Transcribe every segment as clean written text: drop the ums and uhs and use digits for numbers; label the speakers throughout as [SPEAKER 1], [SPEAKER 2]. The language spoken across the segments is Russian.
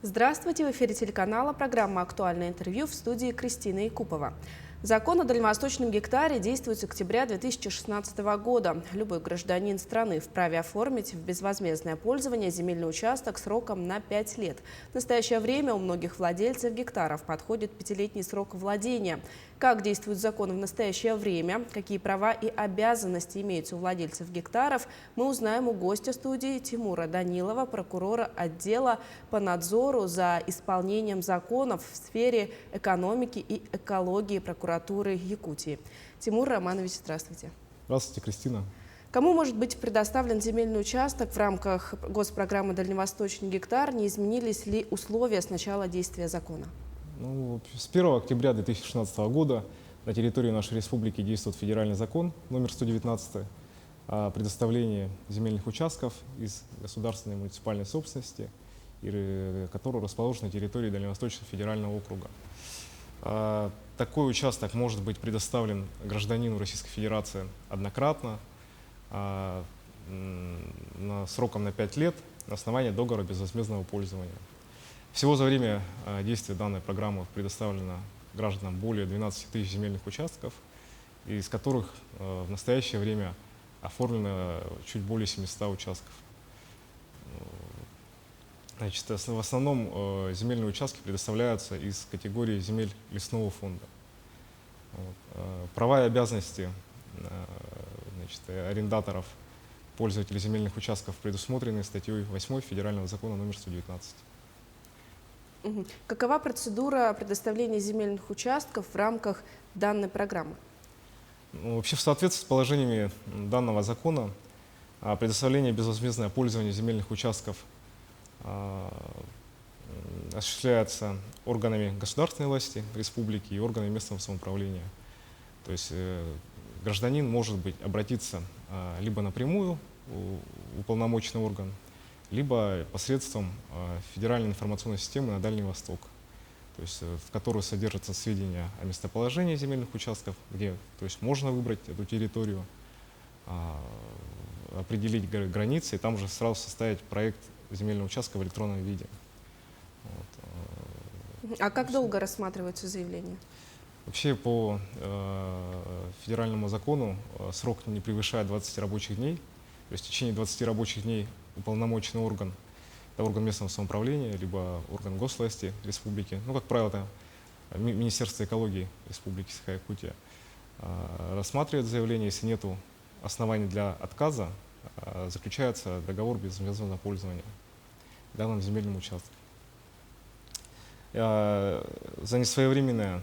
[SPEAKER 1] Здравствуйте! В эфире телеканала программа «Актуальное интервью», в студии Кристина Якупова. Закон о дальневосточном гектаре действует с октября 2016 года. Любой гражданин страны вправе оформить в безвозмездное пользование земельный участок сроком на 5 лет. В настоящее время у многих владельцев гектаров подходит 5-летний срок владения. Как действует закон в настоящее время, какие права и обязанности имеются у владельцев гектаров, мы узнаем у гостя студии Тимура Данилова, прокурора отдела по надзору за исполнением законов в сфере экономики и экологии прокуратуры Якутии. Тимур Романович, здравствуйте.
[SPEAKER 2] Здравствуйте, Кристина.
[SPEAKER 1] Кому может быть предоставлен земельный участок в рамках госпрограммы «Дальневосточный гектар»? Не изменились ли условия с начала действия закона?
[SPEAKER 2] С 1 октября 2016 года на территории нашей республики действует федеральный закон номер 119 о предоставлении земельных участков из государственной и муниципальной собственности, который расположен на территории Дальневосточного федерального округа. Такой участок может быть предоставлен гражданину Российской Федерации однократно, сроком на 5 лет на основании договора безвозмездного пользования. Всего за время действия данной программы предоставлено гражданам более 12 тысяч земельных участков, из которых в настоящее время оформлено чуть более 700 участков. Значит, в основном земельные участки предоставляются из категории земель лесного фонда. Права и обязанности арендаторов, пользователей земельных участков предусмотрены статьей 8 Федерального закона номер 119.
[SPEAKER 1] Какова процедура предоставления земельных участков в рамках данной программы?
[SPEAKER 2] Вообще, в соответствии с положениями данного закона, предоставление безвозмездное пользование земельных участков осуществляется органами государственной власти республики и органами местного самоуправления. То есть гражданин может обратиться либо напрямую в уполномоченный орган, либо посредством федеральной информационной системы на Дальний Восток, то есть, в которой содержатся сведения о местоположении земельных участков, где можно выбрать эту территорию, определить границы и там же сразу составить проект земельного участка в электронном виде.
[SPEAKER 1] А как долго рассматриваются заявления?
[SPEAKER 2] Вообще по федеральному закону срок не превышает 20 рабочих дней. То есть в течение 20 рабочих дней уполномоченный орган, это орган местного самоуправления, либо орган госвласти республики, как правило, это Министерство экологии Республики Саха-Якутия, рассматривает заявление. Если нет оснований для отказа, заключается договор безвозмездного пользования данным земельным участком. За несвоевременное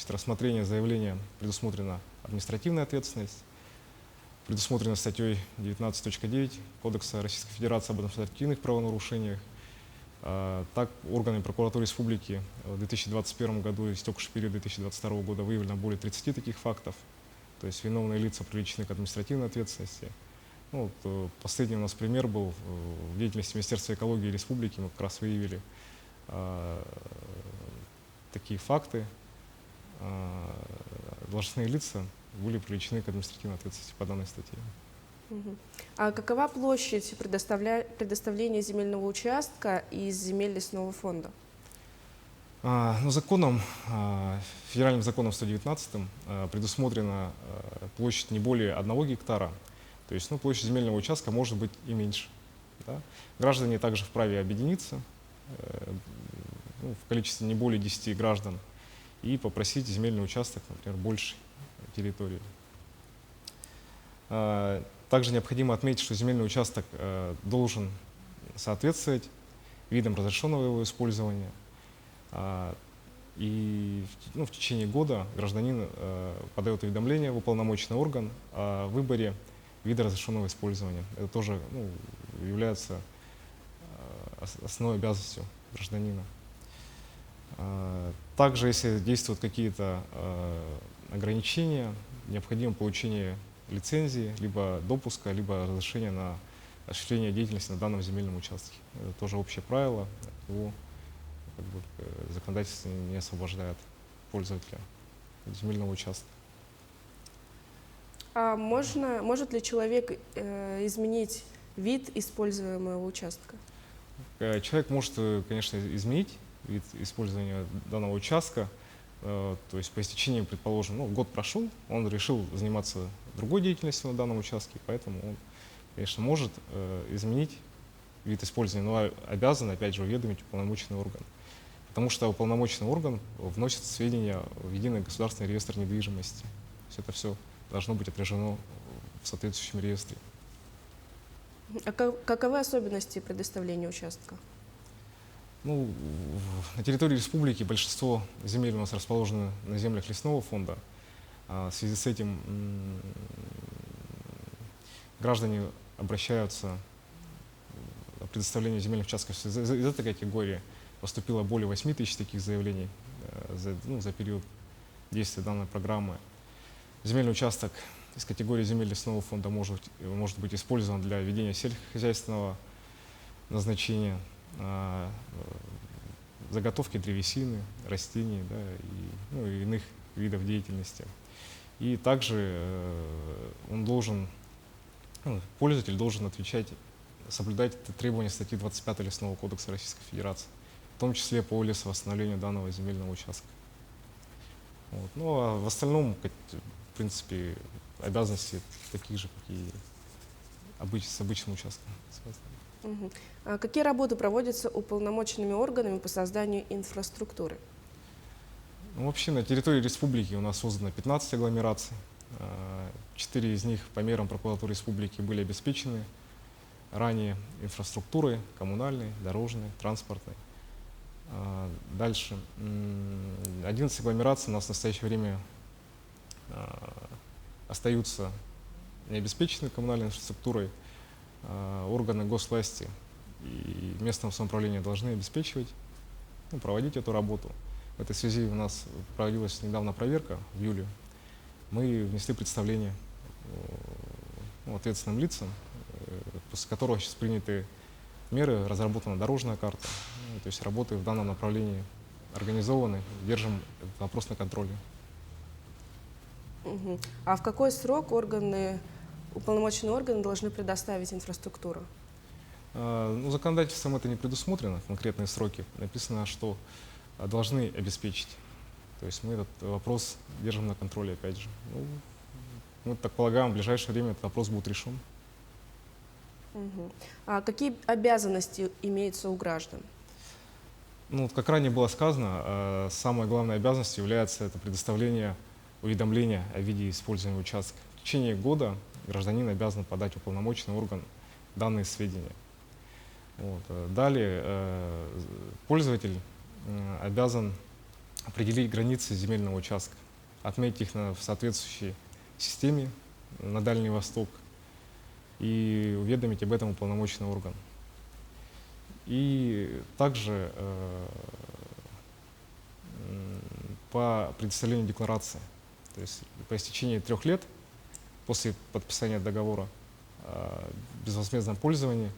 [SPEAKER 2] рассмотрение заявления предусмотрена административная ответственность, предусмотрена статьей 19.9 Кодекса Российской Федерации об административных правонарушениях. Так, органами прокуратуры республики в 2021 году и истекший период 2022 года выявлено более 30 таких фактов. То есть виновные лица привлечены к административной ответственности. Последний у нас пример был в деятельности Министерства экологии республики. Мы как раз выявили такие факты. Должностные лица были привлечены к административной ответственности по данной статье.
[SPEAKER 1] А какова площадь предоставления земельного участка из земель лесного фонда?
[SPEAKER 2] Федеральным законом 119 предусмотрена площадь не более 1 гектара. То есть площадь земельного участка может быть и меньше. Да? Граждане также вправе объединиться в количестве не более 10 граждан и попросить земельный участок, например, большей территории. Также необходимо отметить, что земельный участок должен соответствовать видам разрешенного его использования. И в течение года гражданин подает уведомление в уполномоченный орган о выборе вида разрешенного использования. Это тоже является основной обязанностью гражданина. Также, если действуют какие-то ограничения, необходимо получение лицензии, либо допуска, либо разрешения на осуществление деятельности на данном земельном участке. Это тоже общее правило, его законодательство не освобождает пользователя земельного участка.
[SPEAKER 1] А может ли человек изменить вид используемого участка?
[SPEAKER 2] Человек может, конечно, изменить вид использования данного участка. То есть по истечении, предположим, год прошел, он решил заниматься другой деятельностью на данном участке, поэтому он, конечно, может изменить вид использования, но обязан, опять же, уведомить уполномоченный орган. Потому что уполномоченный орган вносит сведения в единый государственный реестр недвижимости. То есть это все должно быть отражено в соответствующем реестре.
[SPEAKER 1] А каковы особенности предоставления участка?
[SPEAKER 2] На территории республики большинство земель у нас расположены на землях лесного фонда. В связи с этим граждане обращаются о предоставлении земельных участков из этой категории. Поступило более 8 тысяч таких заявлений за период действия данной программы. Земельный участок из категории земель лесного фонда может быть использован для ведения сельскохозяйственного назначения, заготовки древесины, растений, и иных видов деятельности. И также пользователь должен соблюдать требования статьи 25 Лесного кодекса Российской Федерации, в том числе по лесовосстановлению данного земельного участка. А в остальном, в принципе, обязанности такие же, как и с обычным участком.
[SPEAKER 1] Угу. А какие работы проводятся уполномоченными органами по созданию инфраструктуры?
[SPEAKER 2] Вообще на территории республики у нас создано 15 агломераций. 4 из них по мерам прокуратуры республики были обеспечены ранее инфраструктурой коммунальной, дорожной, транспортной. Дальше. 11 агломераций у нас в настоящее время остаются необеспечены коммунальной инфраструктурой. Органы госвласти и местного самоуправления должны обеспечивать, проводить эту работу. В этой связи у нас проводилась недавно проверка в июле. Мы внесли представление ответственным лицам, после которого сейчас приняты меры, разработана дорожная карта. То есть работы в данном направлении организованы, держим этот вопрос на контроле.
[SPEAKER 1] Угу. А в какой срок уполномоченные органы должны предоставить инфраструктуру?
[SPEAKER 2] Законодательством это не предусмотрено, конкретные сроки. Написано, что должны обеспечить. То есть мы этот вопрос держим на контроле, опять же. Мы так полагаем, в ближайшее время этот вопрос будет решен.
[SPEAKER 1] Угу. А какие обязанности имеются у граждан?
[SPEAKER 2] Как ранее было сказано, самой главной обязанностью является это предоставление уведомления о виде использования участка. В течение года гражданин обязан подать в уполномоченный орган данные сведения. Далее пользователь обязан определить границы земельного участка, отметить их в соответствующей системе на Дальний Восток и уведомить об этом уполномоченный орган. И также по предоставлению декларации, то есть по истечении 3 лет после подписания договора о безвозмездном пользовании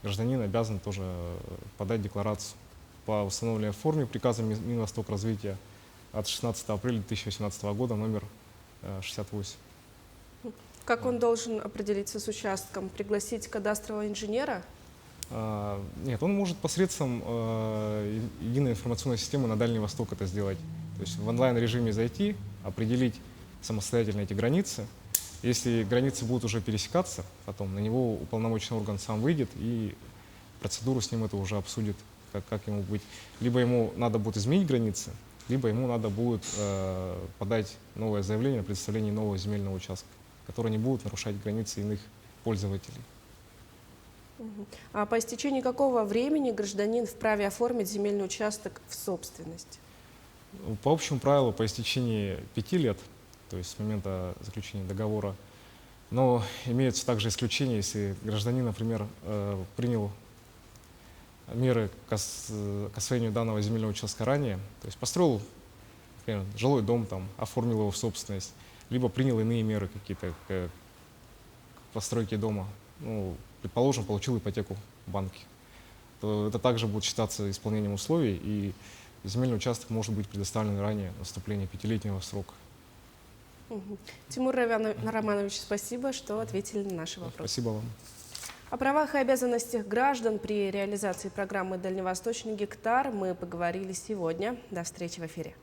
[SPEAKER 2] гражданин обязан тоже подать декларацию по установленной форме приказа Минвостокразвития от 16 апреля 2018 года номер 68.
[SPEAKER 1] Как он должен определиться с участком? Пригласить кадастрового инженера?
[SPEAKER 2] Нет, он может посредством единой информационной системы на Дальний Восток это сделать. То есть в онлайн-режиме зайти, определить самостоятельно эти границы. Если границы будут уже пересекаться, потом на него уполномоченный орган сам выйдет и процедуру с ним это уже обсудит, как ему быть. Либо ему надо будет изменить границы, либо ему надо будет подать новое заявление о предоставлении нового земельного участка, который не будет нарушать границы иных пользователей.
[SPEAKER 1] А по истечении какого времени гражданин вправе оформить земельный участок в собственность?
[SPEAKER 2] По общему правилу, по истечении 5 лет, то есть с момента заключения договора, но имеются также исключения, если гражданин, например, принял меры к освоению данного земельного участка ранее, то есть построил, например, жилой дом, оформил его в собственность, либо принял иные меры какие-то к постройке дома, предположим, получил ипотеку в банке, то это также будет считаться исполнением условий, и земельный участок может быть предоставлен ранее наступления 5-летнего срока.
[SPEAKER 1] Тимур Романович, спасибо, что ответили на наши вопросы.
[SPEAKER 2] Спасибо вам.
[SPEAKER 1] О правах и обязанностях граждан при реализации программы «Дальневосточный гектар» мы поговорили сегодня. До встречи в эфире.